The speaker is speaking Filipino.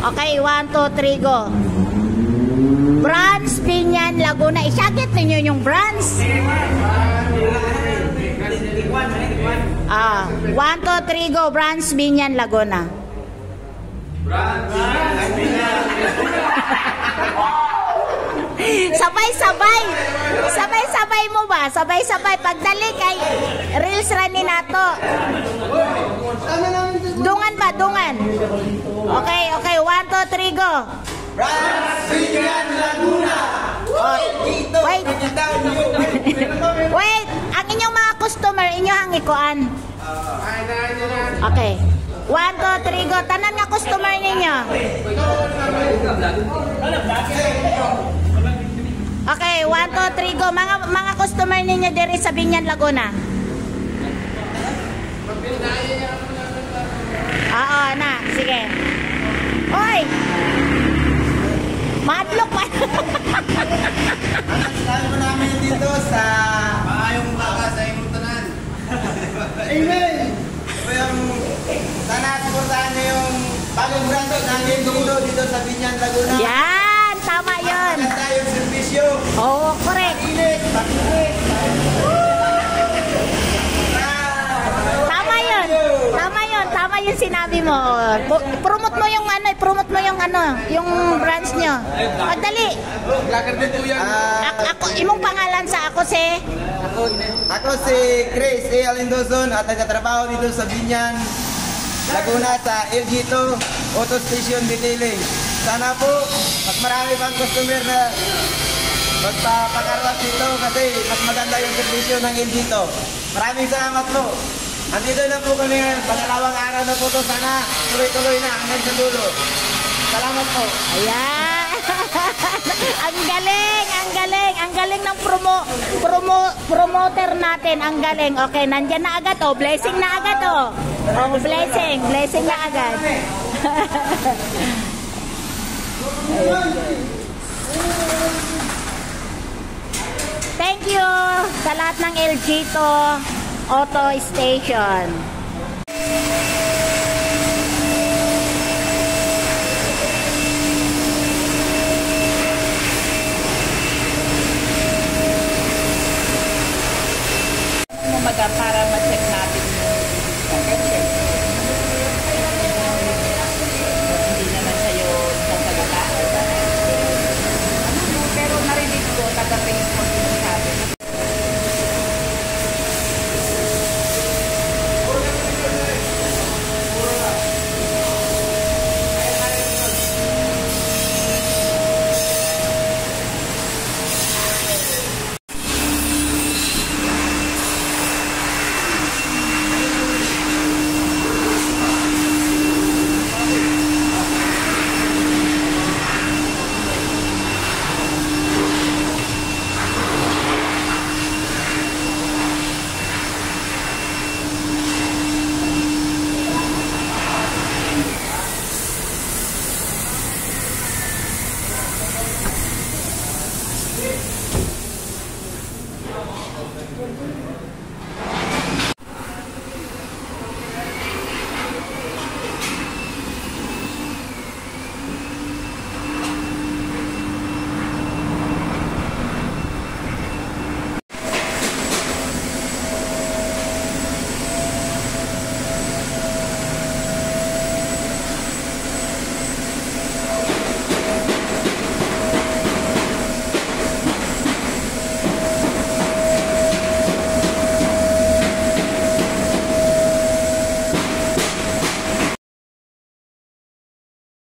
Okay, 1, 2, 3, go. Branch, Binyan, Laguna. Isagit ninyo yung branch. 1, 2, 3, go. Branch, Binyan, Laguna. Sabay-sabay. Sabay-sabay mo ba? Sabay-sabay. Pagdali kay Reels Rani nato. Dungan ba? Dungan. Okay, okay. 1, 2, 3, go. Binyan, Laguna. Wait. Wait. Ang inyong mga customer, inyong ikuan. Okay. 1, 2, 3, go. Tanan nga customer ninyo. Okay, 1, 2, 3, go. Mga customer ninyo diri sa Binyan, Laguna. Oo, na. Sige. Hoy! Madlock pa. Sabi mo namin dito sa maayong baka sa imuntanan. Amen! Sana suportahan niyo yung bagong brand ng Endulo dito sa Binyan, Laguna. Yan! Tama yun. Maganda yung servisyo. Oo, correct. Pakilit. Tama yun. Tama yun. Tama yung sinabi mo. Promote mo yung ano, promote mo yung ano, yung branch nyo. Magdali. Vlogger din po yan. Ako, imong pangalan sa ako si? Ako si Chris A. Alindozon at nagtatrabaho dito sa Binyan, Laguna sa LG2 Auto Station Detailing. Sana po mas marami pang customer na magpapakarwas dito kasi mas maganda yung servisyo ng LG2. Maraming salamat po. Andito na po kami ngayon. Pangalawang araw na po ito. Sana tuloy-tuloy na hanggang sa dulo. Salamat po. Ayan. Ang galing, ang galing. Ang galing ng promoter natin. Ang galing. Okay, nandyan na agad oh. Blessing na agad oh. Oh, blessing. Blessing na agad. Thank you sa lahat ng LG2 Auto Station.